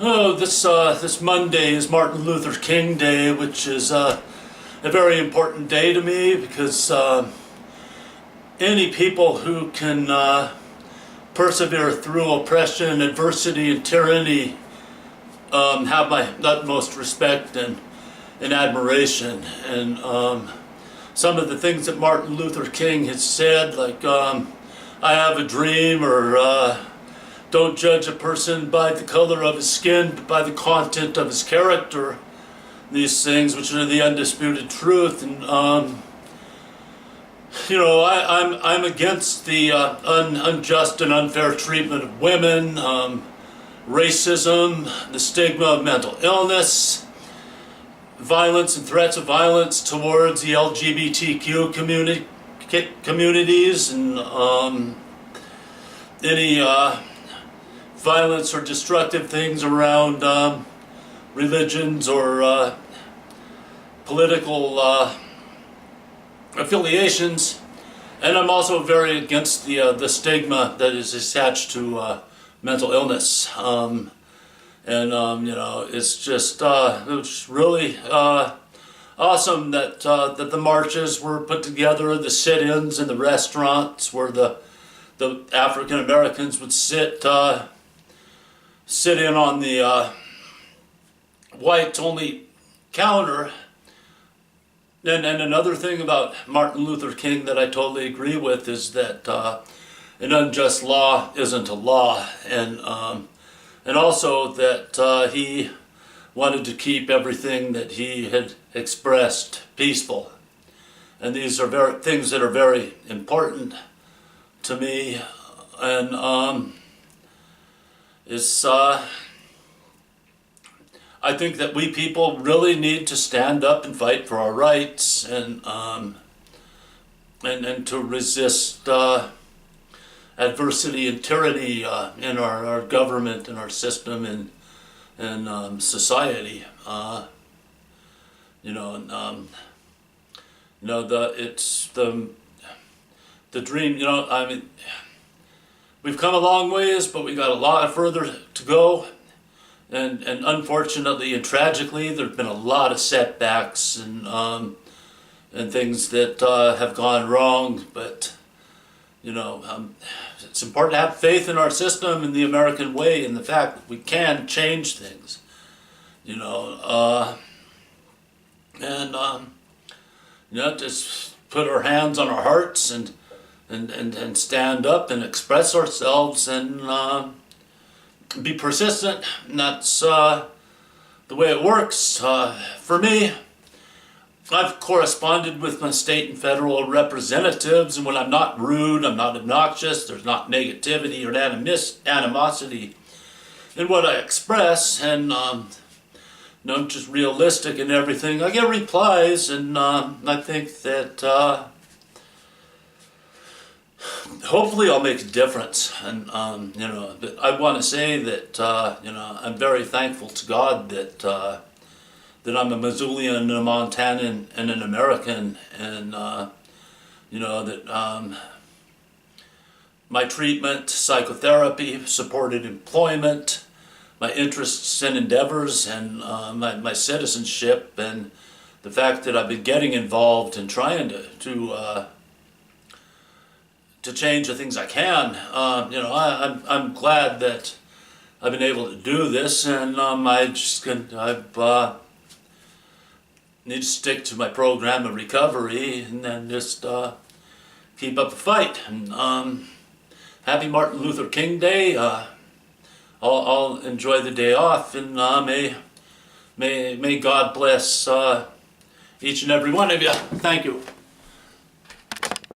Oh, this Monday is Martin Luther King Day, which is a very important day to me because any people who can persevere through oppression, adversity, and tyranny have my utmost respect and admiration. And some of the things that Martin Luther King has said, like "I have a dream," or "Don't judge a person by the color of his skin, but by the content of his character." These things, which are the undisputed truth, and I'm against the unjust and unfair treatment of women, racism, the stigma of mental illness, violence and threats of violence towards the LGBTQ communities, and any violence or destructive things around religions or political affiliations. And I'm also very against the stigma that is attached to mental illness. It's just it was really awesome that that the marches were put together, the sit-ins in the restaurants where the African Americans would sit in on the whites-only counter. And another thing about Martin Luther King that I totally agree with is that an unjust law isn't a law, and also that he wanted to keep everything that he had expressed peaceful. And these are things that are very important to me, and it's I think that we people really need to stand up and fight for our rights, and to resist adversity and tyranny in our government and our system and society. It's the dream. I mean, we've come a long ways, but we got a lot further to go. And unfortunately and tragically, there's been a lot of setbacks and things that have gone wrong. But it's important to have faith in our system and the American way, and the fact that we can change things. Just put our hands on our hearts and stand up and express ourselves and be persistent. And that's the way it works. For me, I've corresponded with my state and federal representatives, and when I'm not rude, I'm not obnoxious, there's not negativity or animosity in what I express, and I'm just realistic in everything, I get replies, and I think that hopefully I'll make a difference. And but I want to say that I'm very thankful to God that that I'm a Missoulian and a Montanan and an American, and that my treatment, psychotherapy, supported employment, my interests and endeavors, and my citizenship, and the fact that I've been getting involved and trying to change the things I can. I'm glad that I've been able to do this, and I need to stick to my program of recovery, and then just keep up the fight. And happy Martin Luther King Day. I'll enjoy the day off, and may God bless each and every one of you. Thank you.